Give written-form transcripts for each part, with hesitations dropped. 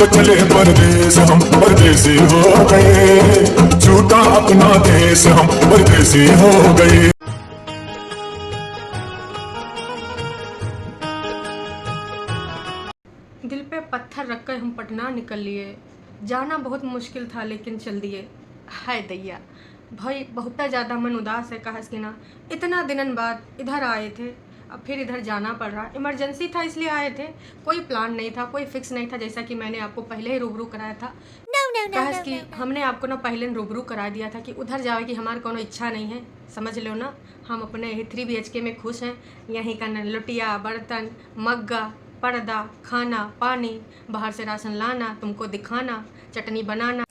तो चले परदेस हम परदेसी हो गए, झूठा अपना देश हम परदेसी हो गए। दिल पे पत्थर रखकर हम पटना निकल लिए, जाना बहुत मुश्किल था लेकिन चल दिए। हाय दैया भाई, बहुत ज़्यादा मन उदास है। कहा कि ना इतना दिनन बाद इधर आए थे, अब फिर इधर जाना पड़ रहा। इमरजेंसी था इसलिए आए थे, कोई प्लान नहीं था, कोई फिक्स नहीं था, जैसा कि मैंने आपको पहले ही रूबरू कराया था। कहा कि हमने आपको ना पहले रूबरू करा दिया था कि उधर जाए की हमारी कोनो इच्छा नहीं है, समझ लो ना। हम अपने यही 3 BHK में खुश हैं। यहीं का न लुटिया बर्तन मग्गा पर्दा खाना पानी, बाहर से राशन लाना, तुमको दिखाना, चटनी बनाना,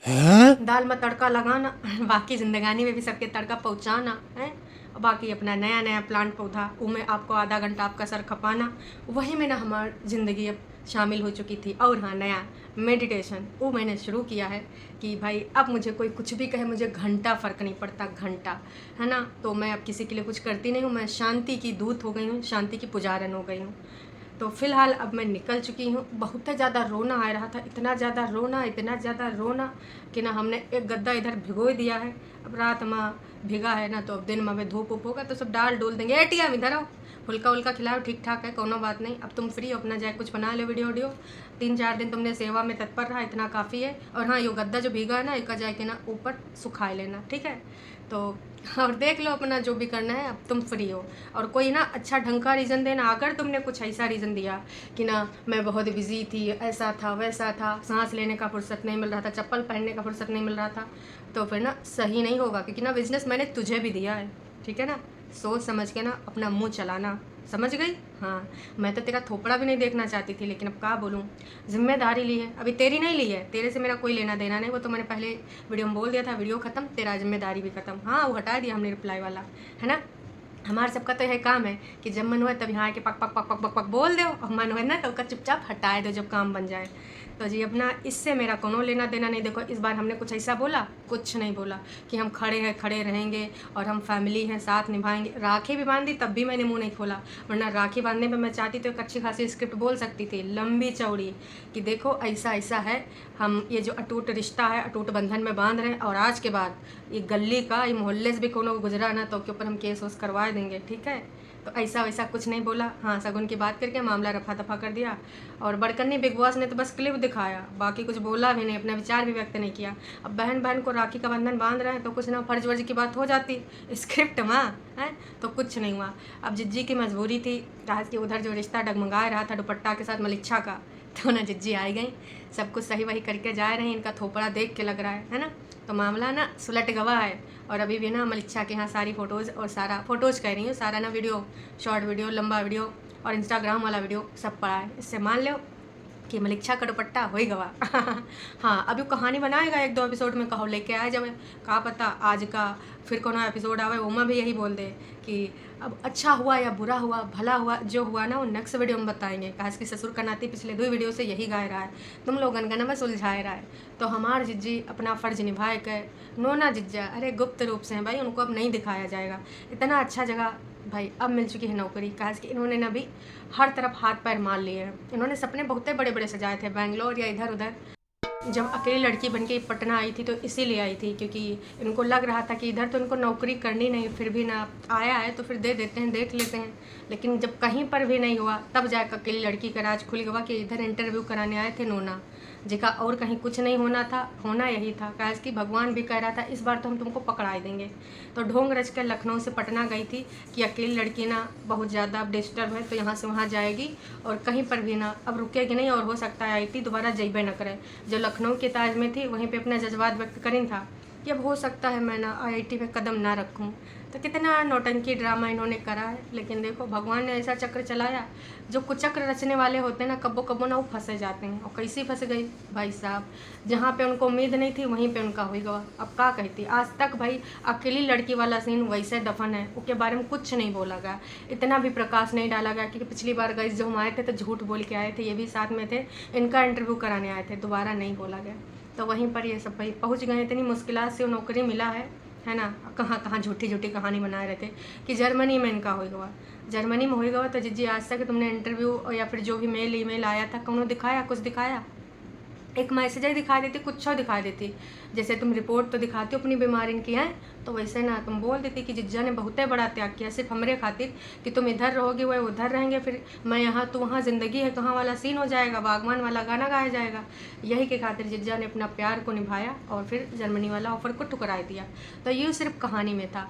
दाल में तड़का लगाना, बाकी जिंदगानी में भी सबके तड़का पहुंचाना है। बाकी अपना नया नया प्लांट पौधा उनमें आपको आधा घंटा आपका सर खपाना, वही में ना हमारी ज़िंदगी अब शामिल हो चुकी थी। और हाँ, नया मेडिटेशन वो मैंने शुरू किया है कि भाई अब मुझे कोई कुछ भी कहे, मुझे घंटा फ़र्क नहीं पड़ता, घंटा है ना। तो मैं अब किसी के लिए कुछ करती नहीं हूँ, मैं शांति की दूत हो गई हूँ, शांति की पुजारन हो गई हूँ। तो फ़िलहाल अब मैं निकल चुकी हूँ। बहुत ज़्यादा रोना आ रहा था, इतना ज़्यादा रोना, इतना ज़्यादा रोना कि ना हमने एक गद्दा इधर भिगो दिया है। अब रात में भिगा है ना, तो अब दिन में धूप उप होगा तो सब डाल डोल देंगे। एटीएम इधर आओ, फुल्का उल्का खिलाओ, ठीक ठाक है, कोनो बात नहीं। अब तुम फ्री हो, अपना जाए कुछ बना लो वीडियो वीडियो। 3-4 दिन तुमने सेवा में तत्पर रहा, इतना काफ़ी है। और हाँ, यो गद्दा जो भीगा है ना, एक जाए के ना ऊपर सुखाए लेना, ठीक है। तो और देख लो अपना जो भी करना है, अब तुम फ्री हो। और कोई ना अच्छा ढंग का रीज़न देना। अगर तुमने कुछ ऐसा रीज़न दिया कि ना मैं बहुत बिजी थी, ऐसा था वैसा था, सांस लेने का फुर्सत नहीं मिल रहा था, चप्पल पहनने का फुर्सत नहीं मिल रहा था, तो फिर ना सही नहीं होगा। क्योंकि ना बिजनेस मैंने तुझे भी दिया है, ठीक है ना। सोच समझ के ना अपना मुंह चलाना, समझ गई। हाँ, मैं तो तेरा थोपड़ा भी नहीं देखना चाहती थी, लेकिन अब क्या बोलूँ, जिम्मेदारी ली है। अभी तेरी नहीं ली है, तेरे से मेरा कोई लेना देना नहीं, वो तो मैंने पहले वीडियो में बोल दिया था। वीडियो ख़त्म, तेरा जिम्मेदारी भी ख़त्म। हाँ, वो हटा दिया हमने रिप्लाई वाला, है ना। हमारे सबका तो यह काम है कि जब मन हुए तब यहाँ आके पक पक पक पक पक पक बोल दो, और मन हुए ना तो उसका चुपचाप हटाए दो जब काम बन जाए। तो जी अपना इससे मेरा कोनो लेना देना नहीं। देखो इस बार हमने कुछ ऐसा बोला, कुछ नहीं बोला कि हम खड़े हैं, खड़े रहेंगे और हम फैमिली हैं, साथ निभाएंगे। राखी भी बांधी तब भी मैंने मुंह नहीं खोला, वरना राखी बांधने में मैं चाहती तो एक अच्छी खासी स्क्रिप्ट बोल सकती थी, लंबी चौड़ी, कि देखो ऐसा ऐसा है, हम ये जो अटूट रिश्ता है, अटूट बंधन में बांध रहे हैं, और आज के बाद ये गली का, ये मोहल्ले से भी कोनो गुजरा ना तो उसके ऊपर हम केस वोस करवा देंगे, ठीक है। तो ऐसा वैसा कुछ नहीं बोला। हाँ, शगुन की बात करके मामला रफा दफा कर दिया। और बड़कन्नी बिग बॉस ने तो बस क्लिप दिखाया, बाकी कुछ बोला भी नहीं, अपना विचार भी व्यक्त नहीं किया। अब बहन बहन को राखी का बंधन बांध रहे हैं तो कुछ ना फर्ज वर्ज की बात हो जाती स्क्रिप्ट में, है तो कुछ नहीं हुआ। अब जिज्जी की मजबूरी थी, कहा कि उधर जो रिश्ता डगमगा रहा था दुपट्टा के साथ मलिच्छा का, तो ना जिज्जी आई गई, सब कुछ सही वही करके जा रहे हैं। इनका थोपड़ा देख के लग रहा है ना। तो मामला ना सुलट गवा है। और अभी भी ना मलिच्छा के यहाँ सारी फ़ोटोज़, और सारा फ़ोटोज़ कह रही हूँ, सारा ना वीडियो, शॉर्ट वीडियो, लंबा वीडियो और इंस्टाग्राम वाला वीडियो सब पड़ा है। इससे मान लो कि मलिच्छा का दुपट्टा हो ही गवा। हाँ, अभी कहानी बनाएगा 1-2 एपिसोड में, कहो लेके आए जब, का पता आज का फिर कोनो एपिसोड आवे वो भी यही बोल दे कि अब अच्छा हुआ या बुरा हुआ, भला हुआ, जो हुआ ना वो नेक्स्ट वीडियो में बताएंगे। काश की ससुर का नाती पिछले 2 वीडियो से यही गाय रहा है, तुम लोगन का नमः सुलझाए रहा है। तो हमार जिज्जी अपना फ़र्ज निभाए कर, नोना जिज्जा अरे गुप्त रूप से हैं भाई, उनको अब नहीं दिखाया जाएगा। इतना अच्छा जगह भाई अब मिल चुकी है नौकरी, काश कि इन्होंने ना भी हर तरफ हाथ पैर मार लिए हैं। इन्होंने सपने बहुत बड़े बड़े सजाए थे, बैंगलोर या इधर उधर। जब अकेली लड़की बन के पटना आई थी तो इसीलिए आई थी, क्योंकि इनको लग रहा था कि इधर तो इनको नौकरी करनी नहीं, फिर भी ना आया है तो फिर दे देते हैं, देख लेते हैं। लेकिन जब कहीं पर भी नहीं हुआ, तब जाकर अकेली लड़की का राज खुल गया कि इधर इंटरव्यू कराने आए थे नोना जिका, और कहीं कुछ नहीं होना था, होना यही था। काश कि भगवान भी कह रहा था इस बार तो हम तुमको पकड़ा देंगे। तो ढोंग रच कर लखनऊ से पटना गई थी कि अकेली लड़की ना बहुत ज़्यादा डिस्टर्ब है, तो यहाँ से वहाँ जाएगी और कहीं पर भी ना अब रुकेगी नहीं, और हो सकता है IT दोबारा जइबे न करे। जो लखनऊ के ताज में थी वहीं पे अपना जज्बात व्यक्त करी था कि अब हो सकता है मैं ना IIT में कदम ना रखूं। तो कितना नौटंकी ड्रामा इन्होंने करा है, लेकिन देखो भगवान ने ऐसा चक्र चलाया, जो कुचक्र रचने वाले होते हैं ना कब्बो कब्बो ना वो फंसे जाते हैं। और कैसी फंस गई भाई साहब, जहाँ पे उनको उम्मीद नहीं थी वहीं पे उनका हो गया। अब क्या कहती, आज तक भाई अकेली लड़की वाला सीन वैसे दफन है, उसके बारे में कुछ नहीं बोला गया, इतना भी प्रकाश नहीं डाला गया। क्योंकि पिछली बार गई जो हम आए थे तो झूठ बोल के आए थे, ये भी साथ में थे, इनका इंटरव्यू कराने आए थे, दोबारा नहीं बोला गया। तो वहीं पर ये सब भाई पहुँच गए, इतनी मुश्किलात से वो नौकरी मिला है ना। कहाँ कहाँ झूठी झूठी कहानी बनाए रहते कि जर्मनी में इनका हो गया, जर्मनी में हो गया। तो जिज्जी आज तक तुमने इंटरव्यू या फिर जो भी मेल ईमेल आया था कौनो दिखाया, कुछ दिखाया? एक मैसेज ही दिखा देती, कुछ और दिखा देती। जैसे तुम रिपोर्ट तो दिखाती हो अपनी बीमारी की है, तो वैसे ना तुम बोल देती कि जिज्जा ने बहुत बड़ा त्याग किया सिर्फ हमरे खातिर, कि तुम इधर रहोगी वह उधर रहेंगे, फिर मैं यहाँ तो वहाँ ज़िंदगी है कहाँ वाला सीन हो जाएगा, बागवान वाला गाना गाया जाएगा। यही के खातिर जिज्जा ने अपना प्यार को निभाया और फिर जर्मनी वाला ऑफ़र को ठुकरा दिया। तो ये सिर्फ कहानी में था।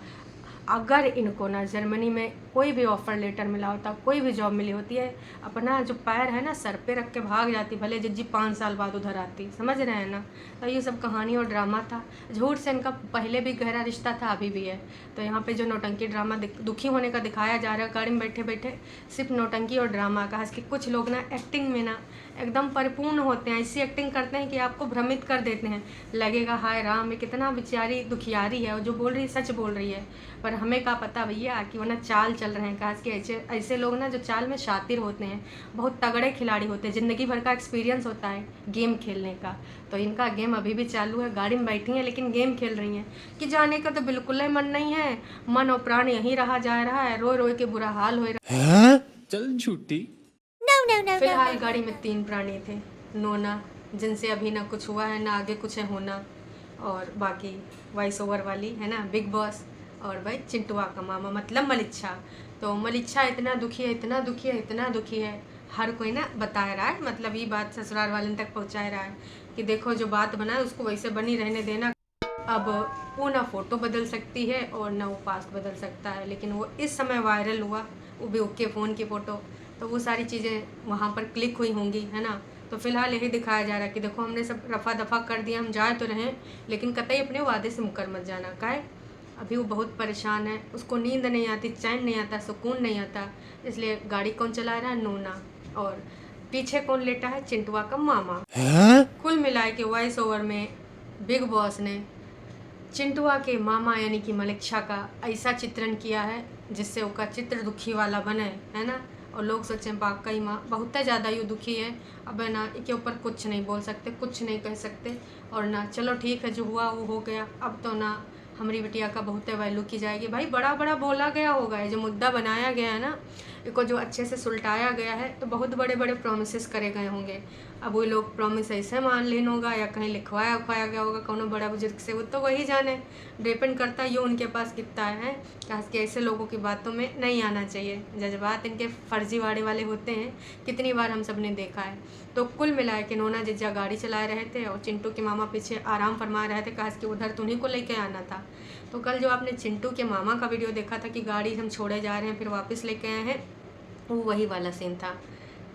अगर इनको ना जर्मनी में कोई भी ऑफ़र लेटर मिला होता, कोई भी जॉब मिली होती है, अपना जो पैर है ना सर पे रख के भाग जाती, भले जिज्जी 5 साल बाद उधर आती। समझ रहे हैं ना। तो ये सब कहानी और ड्रामा था। झूठ से इनका पहले भी गहरा रिश्ता था, अभी भी है। तो यहाँ पे जो नौटंकी ड्रामा दुखी होने का दिखाया जा रहा है गाड़ी में बैठे बैठे, सिर्फ नौटंकी और ड्रामा का। कि कुछ लोग ना एक्टिंग में ना एकदम परिपूर्ण होते हैं, ऐसी एक्टिंग करते हैं कि आपको भ्रमित कर देते हैं। लगेगा हाय राम, ये कितना बेचारी दुखियारी है और जो बोल रही है सच बोल रही है। पर हमें क्या पता भैया कि वो ना चाल चल रहे हैं। खास कि ऐसे लोग ना जो चाल में शातिर होते हैं, बहुत तगड़े खिलाड़ी होते हैं, ज़िंदगी भर का एक्सपीरियंस होता है गेम खेलने का। तो इनका गेम अभी भी चालू है, गाड़ी में बैठी हैं लेकिन गेम खेल रही हैं। कि जाने का तो बिल्कुल ही मन नहीं है, मन और प्राण यहीं रहा जा रहा है, रो रो के बुरा हाल हो रहा है। चल झूठी। फिलहाल गाड़ी में 3 प्राणी थे। नोना, जिनसे अभी ना कुछ हुआ है ना आगे कुछ है होना, और बाकी वॉइस ओवर वाली है ना बिग बॉस, और भाई चिंटुआ का मामा मतलब मलिच्छा। तो मलिच्छा इतना दुखी है, इतना दुखी है, इतना दुखी है, हर कोई ना बता रहा है, मतलब ये बात ससुराल वाले तक पहुंचा रहा है कि देखो जो बात बना है उसको वैसे बनी रहने देना। अब वो ना फ़ोटो बदल सकती है और ना वो पास्ट बदल सकता है, लेकिन वो इस समय वायरल हुआ, वो भी उसके फ़ोन की फ़ोटो, तो वो सारी चीज़ें वहाँ पर क्लिक हुई होंगी, है ना। तो फिलहाल यही दिखाया जा रहा है कि देखो हमने सब रफा दफा कर दिया, हम जाए तो रहें लेकिन कतई अपने वादे से मुकर मत जाना। काहे अभी वो बहुत परेशान है, उसको नींद नहीं आती, चैन नहीं आता, सुकून नहीं आता। इसलिए गाड़ी कौन चला रहा है? नोना। और पीछे कौन लेटा है? चिंटुआ का मामा। कुल मिलाए के वॉइस ओवर में बिग बॉस ने चिंटुआ के मामा यानी कि मलिच्छा का ऐसा चित्रण किया है जिससे उसका चित्र दुखी वाला बने, है ना। और लोग सोचें वाकई माँ बहुत ज़्यादा ये दुखी है, अब है ना इसके ऊपर कुछ नहीं बोल सकते, कुछ नहीं कह सकते। और ना चलो ठीक है, जो हुआ वो हो गया। अब तो ना हमारी बिटिया का बहुत वैल्यू की जाएगी। भाई बड़ा बड़ा बोला गया होगा, ये जो मुद्दा बनाया गया है ना, इसको जो अच्छे से सुलटाया गया है, तो बहुत बड़े बड़े प्रोमिस करे गए होंगे। अब वो लोग प्रॉमिस ऐसे मान लेन होगा या कहीं लिखवाया उखवाया गया होगा कोनो बड़ा बुजुर्ग से, वो तो वही जाने। डिपेंड करता है ये उनके पास कितना है। खास कि ऐसे लोगों की बातों में नहीं आना चाहिए, जज्बात इनके फर्जीवाड़े वाले होते हैं, कितनी बार हम सब ने देखा है। तो कुल मिलाए के नोना जिज्जा गाड़ी चला रहे थे और चिंटू के मामा पीछे आराम फरमा रहे थे। खास कि उधर तो उन्हीं को लेके आना था। तो कल जो आपने चिंटू के मामा का वीडियो देखा था कि गाड़ी हम छोड़े जा रहे हैं फिर वापस लेके आए हैं, वो वही वाला सीन था।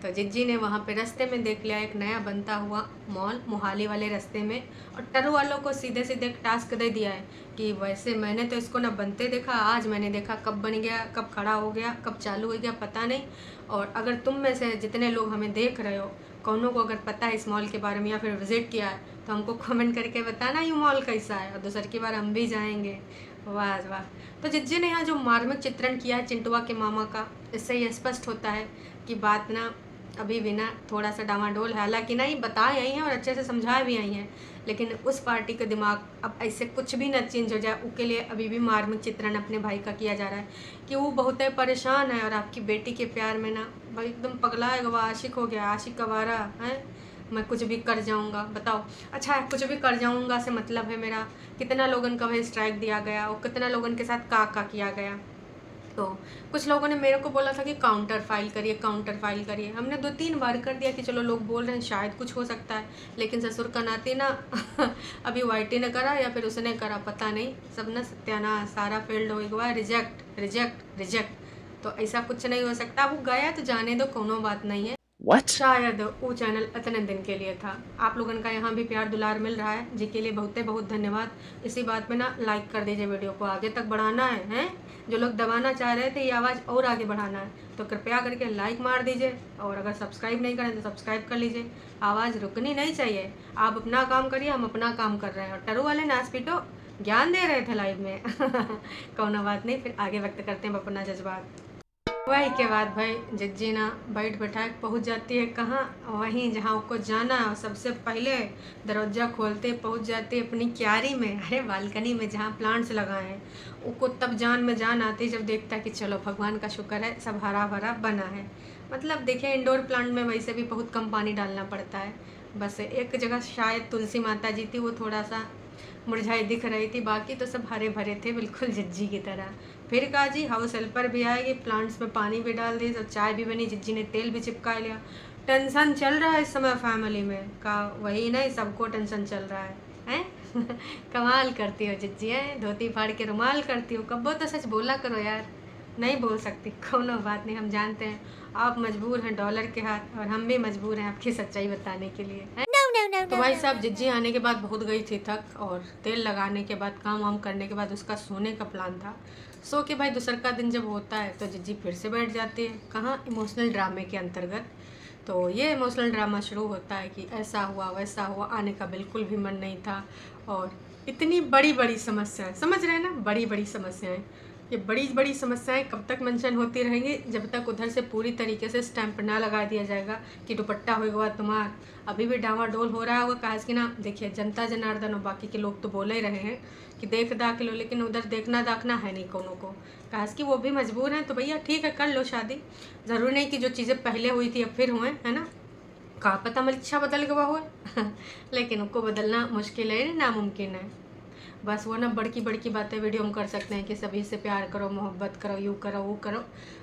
तो जिज्जी ने वहाँ पे रास्ते में देख लिया एक नया बनता हुआ मॉल मोहाली वाले रास्ते में, और टरू वालों को सीधे सीधे एक टास्क दे दिया है कि वैसे मैंने तो इसको ना बनते देखा, आज मैंने देखा कब बन गया, कब खड़ा हो गया, कब चालू हो गया पता नहीं। और अगर तुम में से जितने लोग हमें देख रहे हो, कौनों को अगर पता है इस मॉल के बारे में या फिर विज़िट किया है, तो हमको कमेंट करके बताना ये मॉल कैसा है, और दूसरी की बार हम भी जाएंगे। वाह वाह। तो जिज्जी ने यहाँ जो मार्मिक चित्रण किया है चिंटुआ के मामा का, इससे ये स्पष्ट होता है कि बात ना अभी भी ना थोड़ा सा डामाडोल है। हालांकि नहीं बता आई हैं और अच्छे से समझा भी आई हैं, लेकिन उस पार्टी का दिमाग अब ऐसे कुछ भी ना चेंज हो जाए, उसके लिए अभी भी मार्मिक चित्रण अपने भाई का किया जा रहा है कि वो बहुत परेशान है और आपकी बेटी के प्यार में ना भाई एकदम पगला है, वह आशिक हो गया, आशिक कवारा है। मैं कुछ भी कर जाऊंगा, बताओ। अच्छा कुछ भी कर जाऊंगा से मतलब है मेरा कितना लोगन का भाई स्ट्राइक दिया गया और कितना लोगन के साथ का किया गया। तो कुछ लोगों ने मेरे को बोला था कि काउंटर फाइल करिए, काउंटर फाइल करिए। हमने 2-3 बार कर दिया कि चलो लोग बोल रहे हैं शायद कुछ हो सकता है, लेकिन ससुर का नाते ना अभी वाइटी ने करा या फिर उसने करा पता नहीं, सब ना सत्यानाश सारा फेल्ड हो गया, रिजेक्ट रिजेक्ट रिजेक्ट। तो ऐसा कुछ नहीं हो सकता, वो गया तो जाने दो, कोनो बात नहीं है। What? शायद वो चैनल इतने दिन के लिए था। आप लोगों का यहाँ भी प्यार दुलार मिल रहा है, जिसके लिए बहुत बहुत धन्यवाद। इसी बात में ना लाइक कर दीजिए, वीडियो को आगे तक बढ़ाना है, हैं जो लोग दबाना चाह रहे थे ये आवाज़ और आगे बढ़ाना है, तो कृपया करके लाइक मार दीजिए। और अगर सब्सक्राइब नहीं करें तो सब्सक्राइब कर लीजिए। आवाज़ रुकनी नहीं चाहिए, आप अपना काम करिए, हम अपना काम कर रहे हैं। और टरू वाले नाच पीटो ज्ञान दे रहे थे लाइव में कौनो बात नहीं, फिर आगे व्यक्त करते हैं अपना जज्बात। वही के बाद भाई जिज्जी ना बैठ बैठा पहुँच जाती है कहाँ, वहीं जहाँ उसको जाना है। सबसे पहले दरवाज़ा खोलते पहुँच जाती है अपनी क्यारी में, अरे बालकनी में जहाँ प्लांट्स लगाए हैं। उसको तब जान में जान आती जब देखता कि चलो भगवान का शुक्र है सब हरा भरा बना है। मतलब देखिए इंडोर प्लांट में वैसे भी बहुत कम पानी डालना पड़ता है, बस एक जगह शायद तुलसी माता जी थी, वो थोड़ा सा मुरझाई दिख रही थी, बाकी तो सब हरे भरे थे बिल्कुल जिज्जी की तरह। फिर कहा जी हाउस हेल्पर भी आएगी, प्लांट्स में पानी भी डाल दी, तो चाय भी बनी, जिज्जी ने तेल भी चिपका लिया। टेंशन चल रहा है इस समय फैमिली में का, वही नहीं सबको टेंशन चल रहा है हैं। कमाल करती हो जिज्जी है, धोती फाड़ के रुमाल करती हो, कब्बो तो सच बोला करो यार। नहीं बोल सकती, कोनो बात नहीं, हम जानते हैं आप मजबूर हैं डॉलर के हाथ, और हम भी मजबूर हैं आपकी सच्चाई बताने के लिए हैं? तो भाई साहब जिज्जी आने के बाद बहुत गई थी थक, और तेल लगाने के बाद काम वाम करने के बाद उसका सोने का प्लान था। सो के भाई दूसर का दिन जब होता है तो जिज्जी फिर से बैठ जाती है, कहाँ इमोशनल ड्रामे के अंतर्गत। तो ये इमोशनल ड्रामा शुरू होता है कि ऐसा हुआ वैसा हुआ, आने का बिल्कुल भी मन नहीं था, और इतनी बड़ी बड़ी समस्याएं, समझ रहे हैं ना, बड़ी बड़ी समस्याएं। ये बड़ी बड़ी समस्याएं कब तक मेंशन होती रहेंगी, जब तक उधर से पूरी तरीके से स्टैंप ना लगा दिया जाएगा कि दुपट्टा होगा तुम्हारा। अभी भी डावाडोल हो रहा होगा, कहा कि ना देखिए जनता जनार्दन और बाकी के लोग तो बोल ही रहे हैं कि देख दाख लो, लेकिन उधर देखना दाखना है नहीं कोनो को, कहा कि वो भी मजबूर हैं। तो भैया ठीक है कर लो शादी, ज़रूरी नहीं कि जो चीज़ें पहले हुई थी अब फिर हुए, है ना, कहा पता मलिच्छा बदल गया हुआ। लेकिन उनको बदलना मुश्किल है, नामुमकिन है। बस वो ना बड़की बड़की बातें वीडियो में कर सकते हैं कि सभी से प्यार करो, मोहब्बत करो, यूँ करो वो करो।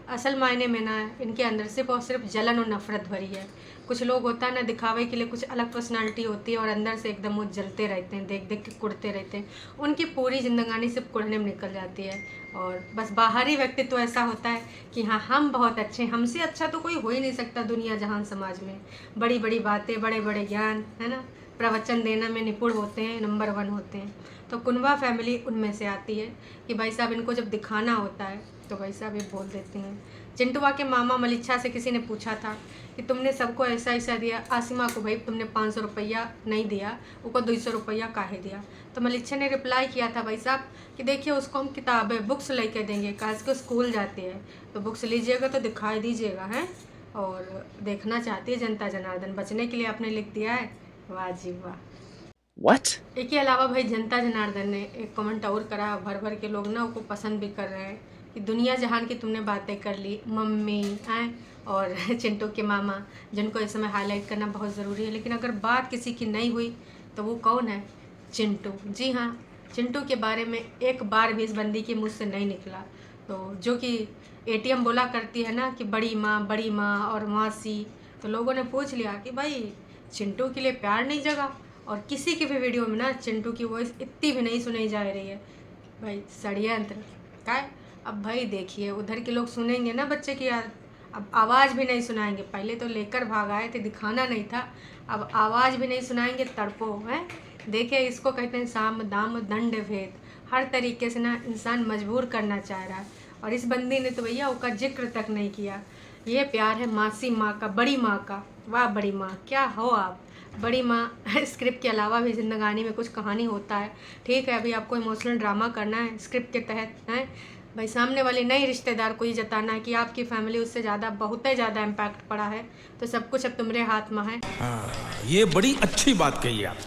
असल मायने में ना इनके अंदर सिर्फ और सिर्फ जलन और नफरत भरी है। कुछ लोग होता है ना दिखावे के लिए, कुछ अलग पर्सनालिटी होती है और अंदर से एकदम वो जलते रहते हैं, देख देख के कुड़ते रहते हैं। उनकी पूरी जिंदगानी सिर्फ कुड़ने में निकल जाती है, और बस बाहरी व्यक्तित्व तो ऐसा होता है कि हाँ हम बहुत अच्छे हैं, हमसे अच्छा तो कोई हो ही नहीं सकता दुनिया जहान समाज में। बड़ी बड़ी बातें, बड़े बड़े ज्ञान, है ना, प्रवचन देना में निपुण होते हैं, नंबर 1 होते हैं। तो कुनबा फैमिली उनमें से आती है कि भाई साहब इनको जब दिखाना होता है तो भाई साहब ये बोल देते हैं। चिंटुआ के मामा मलिच्छा से किसी ने पूछा था कि तुमने सबको ऐसा ऐसा दिया, आसिमा को भाई तुमने 500 रुपया नहीं दिया, उसको 200 रुपया काहे दिया। तो मलिच्छा ने रिप्लाई किया था भाई साहब कि देखिए उसको हम किताबें बुक्स लेके देंगे, काश के स्कूल जाती है तो बुक्स लीजिएगा तो दिखाई दीजिएगा हैं, और देखना चाहती है जनता जनार्दन, बचने के लिए आपने लिख दिया है। वाह जी वाह। What? एक के अलावा भाई जनता जनार्दन ने एक कमेंट और करा, भर भर के लोग ना उसको पसंद भी कर रहे हैं कि दुनिया जहान की तुमने बातें कर ली, मम्मी हैं और चिंटू के मामा, जिनको इस समय हाईलाइट करना बहुत ज़रूरी है। लेकिन अगर बात किसी की नहीं हुई तो वो कौन है? चिंटू। जी हाँ, चिंटू के बारे में एक बार भी इस बंदी के मुँह से नहीं निकला। तो जो कि एटीएम बोला करती है ना कि बड़ी माँ और मासी, तो लोगों ने पूछ लिया कि भाई चिंटू के लिए प्यार नहीं जगा, और किसी की भी वीडियो में ना चिंटू की वॉइस इतनी भी नहीं सुनाई जा रही है। भाई षड्यंत्र क्या है? अब भाई देखिए उधर के लोग सुनेंगे ना बच्चे की यार, अब आवाज़ भी नहीं सुनाएंगे। पहले तो लेकर भाग आए थे, दिखाना नहीं था, अब आवाज़ भी नहीं सुनाएंगे, तड़पो है। देखिए इसको कहते हैं साम दाम दंड भेद, हर तरीके से ना इंसान मजबूर करना चाह रहा है, और इस बंदी ने तो भैया उसका जिक्र तक नहीं किया। ये प्यार है मासी माँ का, बड़ी माँ का। वाह बड़ी माँ, क्या हो आप, बड़ी माँ। स्क्रिप्ट के अलावा भी ज़िंदगानी में कुछ कहानी होता है, ठीक है। अभी आपको इमोशनल ड्रामा करना है स्क्रिप्ट के तहत है भाई, सामने वाले नए रिश्तेदार को ये जताना है कि आपकी फैमिली उससे ज़्यादा, बहुत ही ज़्यादा इम्पैक्ट पड़ा है, तो सब कुछ अब तुम्हारे हाथ में है। ये बड़ी अच्छी बात कही आप।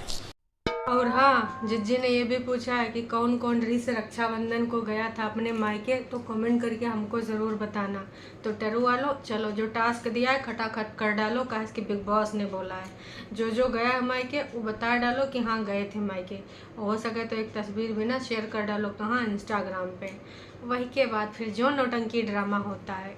और हाँ, जिज्जी ने ये भी पूछा है कि कौन कौन रीस रक्षाबंधन को गया था अपने मायके, तो कमेंट करके हमको ज़रूर बताना। तो टरू वालों चलो, जो टास्क दिया है खटाखट कर डालो, काहे कि बिग बॉस ने बोला है जो गया है मायके वो बता डालो कि हाँ गए थे मायके। हो सके तो एक तस्वीर भी ना शेयर कर डालो कहाँ, इंस्टाग्राम पे। वही के बाद फिर जो नौटंकी ड्रामा होता है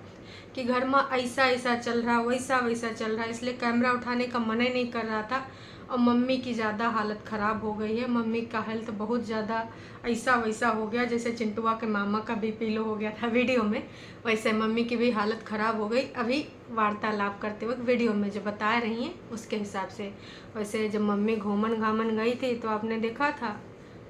कि घर में ऐसा ऐसा चल रहा, वैसा वैसा चल रहा, इसलिए कैमरा उठाने का मन ही नहीं कर रहा था। और मम्मी की ज़्यादा हालत ख़राब हो गई है, मम्मी का हेल्थ बहुत ज़्यादा ऐसा वैसा हो गया, जैसे चिंटुआ के मामा का बीपी लो हो गया था वीडियो में, वैसे मम्मी की भी हालत ख़राब हो गई अभी वार्तालाप करते वक्त वीडियो में जो बता रही हैं उसके हिसाब से। वैसे जब मम्मी घूमन घामन गई थी तो आपने देखा था,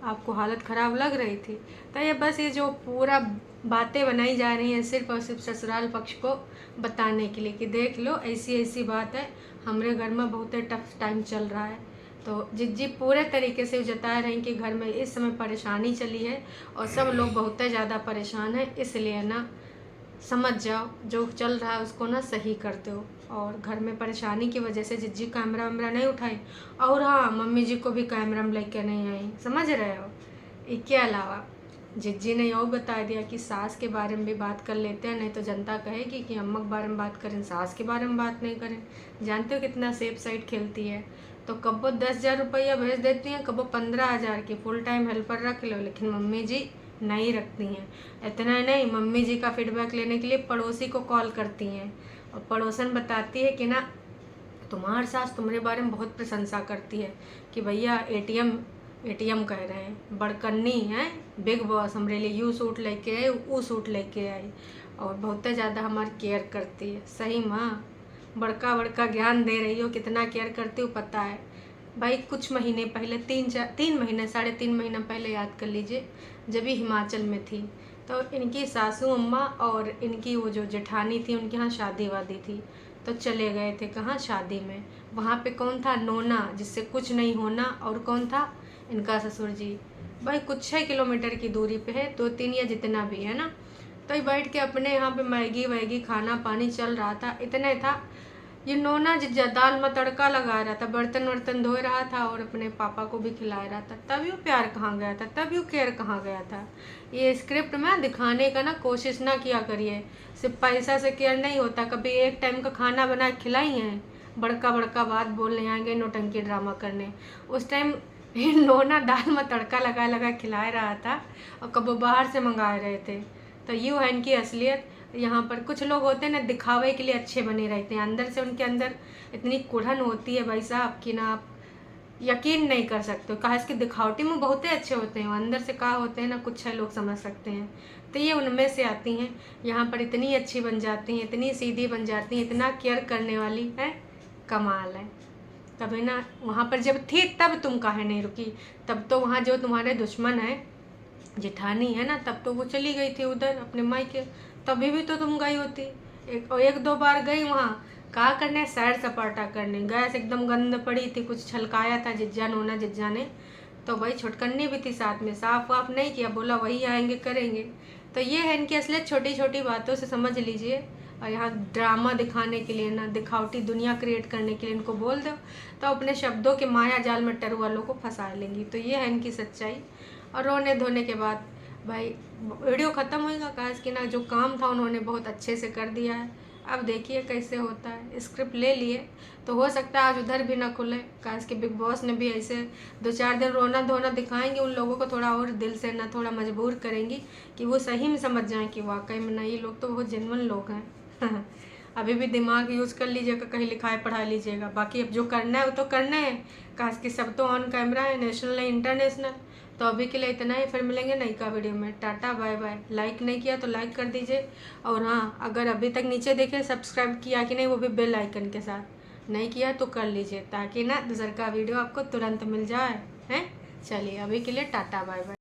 आपको हालत ख़राब लग रही थी। तो ये बस ये जो पूरा बातें बनाई जा रही हैं सिर्फ और सिर्फ ससुराल पक्ष को बताने के लिए कि देख लो ऐसी ऐसी बात है, हमारे घर में बहुत टफ टाइम चल रहा है। तो जिज्जी पूरे तरीके से जता रहे हैं कि घर में इस समय परेशानी चली है और सब लोग बहुत ज़्यादा परेशान हैं, इसलिए ना समझ जाओ जो चल रहा है उसको ना सही कर दो। और घर में परेशानी की वजह से जिज्जी कैमरा वैमरा नहीं उठाई, और हाँ मम्मी जी को भी कैमरा में लेके नहीं आई, समझ रहे हो। इसके अलावा जिज्जी ने यह बता दिया कि सास के बारे में भी बात कर लेते हैं, नहीं तो जनता कहेगी कि अम्मा के बारे में बात करें, सास के बारे में बात नहीं करें। जानते हो कितना सेफ साइड खेलती है। तो कबो 10,000 रुपया भेज देती हैं, कबो 15,000 की फुल टाइम हेल्पर रख लो, लेकिन मम्मी जी नहीं रखती हैं। इतना ही नहीं, मम्मी जी का फीडबैक लेने के लिए पड़ोसी को कॉल करती हैं और पड़ोसन बताती है कि ना तुम्हारी सास तुम्हारे बारे में बहुत प्रशंसा करती है कि भैया एटीएम कह रहे हैं, बड़कन्नी है, बिग बॉस हमारे लिए यू सूट लेके आए, वो सूट लेके आई और बहुत ज़्यादा हमारी केयर करती है। सही माँ, बड़का बड़का ज्ञान दे रही हो, कितना केयर करती हो पता है भाई। कुछ महीने पहले 3.5 महीना पहले याद कर लीजिए, जब भी हिमाचल में थी तो इनकी सासू अम्मा और इनकी वो जो जेठानी थी उनके यहाँ शादी वादी थी, तो चले गए थे कहाँ शादी में। वहाँ पे कौन था, नोना, जिससे कुछ नहीं होना, और कौन था, इनका ससुर जी। भाई कुछ 6 किलोमीटर की दूरी पे है, 2-3 या जितना भी है ना। तो ये बैठ के अपने यहाँ पे मैगी वैगी खाना पानी चल रहा था। इतने था ये नोना जिज्जा दाल में तड़का लगा रहा था, बर्तन वर्तन धो रहा था और अपने पापा को भी खिला रहा था। तभी वो प्यार कहाँ गया था, तभी वो केयर कहाँ गया था। ये स्क्रिप्ट में दिखाने का ना कोशिश ना किया करिए, सिर्फ पैसा से केयर नहीं होता। कभी एक टाइम का खाना बना खिलाई हैं, बड़का बड़का बात बोलने आएंगे, नौटंकी ड्रामा करने। उस टाइम नोना दाल में तड़का लगा खिला रहा था और कबो बाहर से मंगा रहे थे। तो यूँ है इनकी असलियत। यहाँ पर कुछ लोग होते हैं ना, दिखावे के लिए अच्छे बने रहते हैं, अंदर से उनके अंदर इतनी कुढ़न होती है भाई साहब कि ना आप यकीन नहीं कर सकते हो। खास कि दिखावटी में बहुत ही अच्छे होते हैं, अंदर से कहा होते हैं ना कुछ है, लोग समझ सकते हैं। तो ये उनमें से आती हैं। यहाँ पर इतनी अच्छी बन जाती हैं, इतनी सीधी बन जाती हैं, इतना केयर करने वाली है, कमाल है। तभी ना वहाँ पर जब थी तब तुम काहे नहीं रुकी, तब तो वहाँ जो तुम्हारे दुश्मन है जेठानी है ना, तब तो वो चली गई थी उधर अपने मायके, तभी भी तो तुम गई होती। एक दो बार गई वहाँ, कहा करने, सैर सपाटा करने। गैस एकदम गंद पड़ी थी, कुछ छलकाया था जिज्जा ने, तो भाई छुटकन्नी भी थी साथ में, साफ वाफ नहीं किया, बोला वही आएंगे करेंगे। तो ये है इनकी असलियत, छोटी छोटी बातों से समझ लीजिए। और यहाँ ड्रामा दिखाने के लिए ना, दिखावटी दुनिया क्रिएट करने के लिए इनको बोल दो तो अपने शब्दों के माया जाल में टरू वालों को फंसा लेंगी। तो ये है इनकी सच्चाई। और रोने धोने के बाद भाई वीडियो ख़त्म होएगा, कहा कि ना जो काम था उन्होंने बहुत अच्छे से कर दिया है। अब देखिए कैसे होता है। स्क्रिप्ट ले लिए तो हो सकता है आज उधर भी ना खुले, कहा कि बिग बॉस ने भी ऐसे 2-4 दिन रोना धोना दिखाएंगे, उन लोगों को थोड़ा और दिल से ना थोड़ा मजबूर करेंगी कि वो सही में समझ जाएं कि वाकई में ना ये लोग तो बहुत जेन्युइन लोग हैं। अभी भी दिमाग यूज़ कर लीजिएगा, कहीं लिखाई पढ़ा लीजिएगा। बाकी अब जो करना है वो तो करना है, कहा कि सब तो ऑन कैमरा है, नेशनल नहीं इंटरनेशनल। तो अभी के लिए इतना ही, फिर मिलेंगे नई का वीडियो में। Tata bye bye. लाइक नहीं किया तो लाइक कर दीजिए, और हाँ अगर अभी तक नीचे देखे सब्सक्राइब किया कि नहीं, वो भी बेल आइकन के साथ, नहीं किया तो कर लीजिए ताकि ना दूसर का वीडियो आपको तुरंत मिल जाए हैं। चलिए अभी के लिए टाटा बाय बाय।